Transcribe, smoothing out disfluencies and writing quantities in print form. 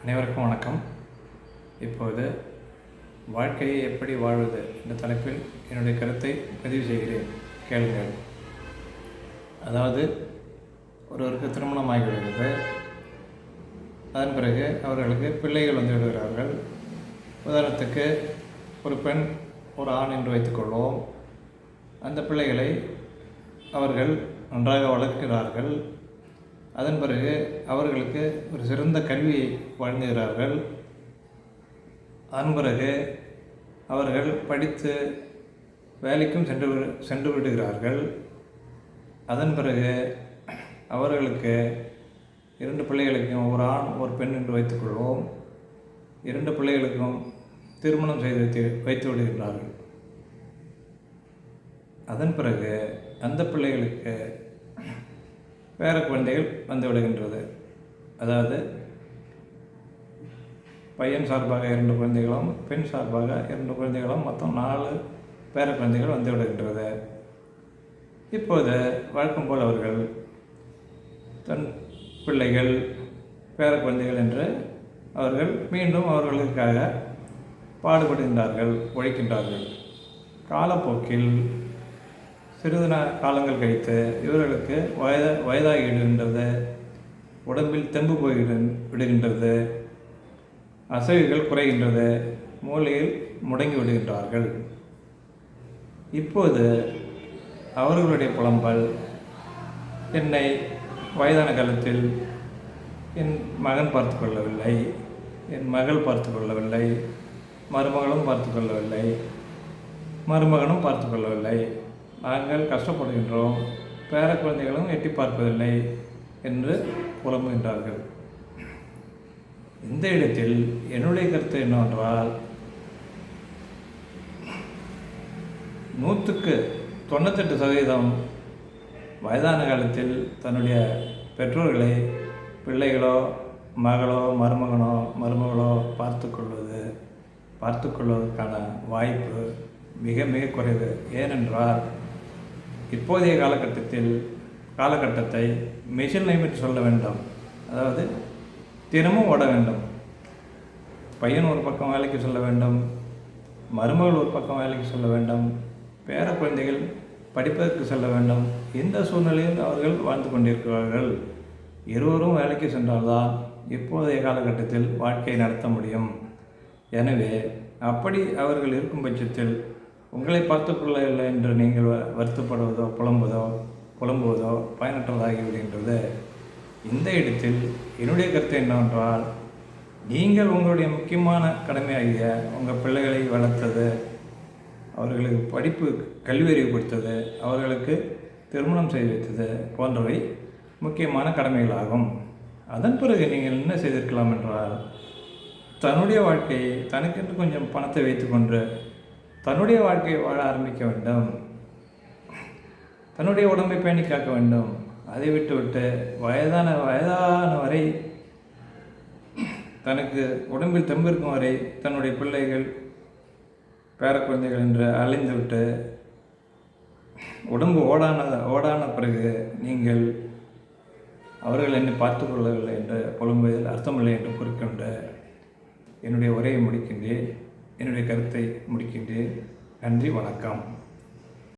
அனைவருக்கும் வணக்கம். இப்போது வாழ்க்கையை எப்படி வாழ்வது என்ற தலைப்பில் என்னுடைய கருத்தை பதிவு செய்கிறேன், கேளுங்கள். அதாவது, ஒருவருக்கு திருமணம் ஆகிவிடுகிறது. அதன் பிறகு அவர்களுக்கு பிள்ளைகள் வந்து விடுகிறார்கள். உதாரணத்துக்கு, ஒரு பெண் ஒரு ஆண் என்று வைத்துக்கொள்வோம். அந்த பிள்ளைகளை அவர்கள் நன்றாக வளர்க்கிறார்கள். அதன் பிறகு அவர்களுக்கு ஒரு சிறந்த கல்வியை வழங்குகிறார்கள். அதன் பிறகு அவர்கள் படித்து வேலைக்கும் சென்று விடுகிறார்கள். அதன் பிறகு அவர்களுக்கு 2 பிள்ளைகளுக்கும், ஒரு ஆண் ஒரு பெண் என்று வைத்துக்கொள்வோம், 2 பிள்ளைகளுக்கும் திருமணம் செய்து வைத்து விடுகிறார்கள். அதன் பிறகு அந்த பிள்ளைகளுக்கு பேர குழந்தைகள் வந்து விடுகின்றது. அதாவது, பையன் சார்பாக 2 குழந்தைகளும், பெண் சார்பாக 2 குழந்தைகளும், மொத்தம் 4 பேர குழந்தைகள் வந்து விடுகின்றது. இப்போது வழக்கம் போல் அவர்கள் தன் பிள்ளைகள், பேர குழந்தைகள் என்று அவர்கள் மீண்டும் அவர்களுக்காக பாடுபடுகின்றார்கள், உழைக்கின்றார்கள். காலப்போக்கில் சிறிது காலங்கள் கழித்து இவர்களுக்கு வயதாகிவிடுகின்றது. உடம்பில் தெம்பு விடுகின்றது. அசைவுகள் குறைகின்றது. மூளையில் முடங்கி விடுகின்றார்கள். இப்போது அவர்களுடைய புலம்பல், என்னை வயதான காலத்தில் என் மகன் பார்த்து கொள்ளவில்லை, என் மகள் பார்த்து கொள்ளவில்லை, மருமகளும் பார்த்து கொள்ளவில்லை, மருமகனும் பார்த்து கொள்ளவில்லை, நாங்கள் கஷ்டப்படுகின்றோம், பேர குழந்தைகளும் எட்டி பார்ப்பதில்லை என்று புலம்புகின்றார்கள். இந்த இடத்தில் என்னுடைய கருத்து என்னவென்றால், 98% வயதான காலத்தில் தன்னுடைய பெற்றோர்களை பிள்ளைகளோ, மகளோ, மருமகளோ பார்த்து கொள்வதற்கான வாய்ப்பு மிக மிக குறைவு. ஏனென்றால், இப்போதைய காலகட்டத்தை மிஷின் லிமிட் சொல்ல வேண்டும். அதாவது, தினமும் ஓட வேண்டும். பையன் ஒரு பக்கம் வேலைக்கு சொல்ல வேண்டும், மருமகள் ஒரு பக்கம் வேலைக்கு சொல்ல வேண்டும், பேர குழந்தைகள் படிப்பதற்கு செல்ல வேண்டும். இந்த சூழ்நிலையில் அவர்கள் வாழ்ந்து கொண்டிருக்கிறார்கள். இருவரும் வேலைக்கு சென்றால்தான் இப்போதைய காலகட்டத்தில் வாழ்க்கையை நடத்த முடியும். எனவே அப்படி அவர்கள் இருக்கும் பட்சத்தில் உங்களை பார்த்து கொள்ளவில்லை என்று நீங்கள் வருத்தப்படுவதோ புலம்புவதோ பயனற்றதாகிவிடுகின்றது. இந்த இடத்தில் என்னுடைய கருத்து என்னவென்றால், நீங்கள் உங்களுடைய முக்கியமான கடமையாகிய உங்கள் பிள்ளைகளை வளர்த்தது, அவர்களுக்கு கல்வி அறிவு கொடுத்தது, அவர்களுக்கு திருமணம் செய்து வைத்தது போன்றவை முக்கியமான கடமைகளாகும். அதன் பிறகு நீங்கள் என்ன செய்திருக்கலாம் என்றால், தன்னுடைய வாழ்க்கையை, தனக்கென்று கொஞ்சம் பணத்தை வைத்துக்கொண்டு தன்னுடைய வாழ்க்கையை வாழ ஆரம்பிக்க வேண்டும். தன்னுடைய உடம்பை பேணி காக்க வேண்டும். அதை விட்டுவிட்டு வயதான வரை, தனக்கு உடம்பில் தெம்பிருக்கும் வரை தன்னுடைய பிள்ளைகள், பேர குழந்தைகள் என்று அலைந்துவிட்டு உடம்பு ஓடான பிறகு நீங்கள் அவர்கள் என்னை பார்த்து கொள்ளவில்லை என்று புலம்புவதில் அர்த்தமில்லை என்று கூறிக்கொண்டு என்னுடைய உரையை முடிக்கின்றேன், என்னுடைய கருத்தை முடிக்கின்றேன். நன்றி, வணக்கம்.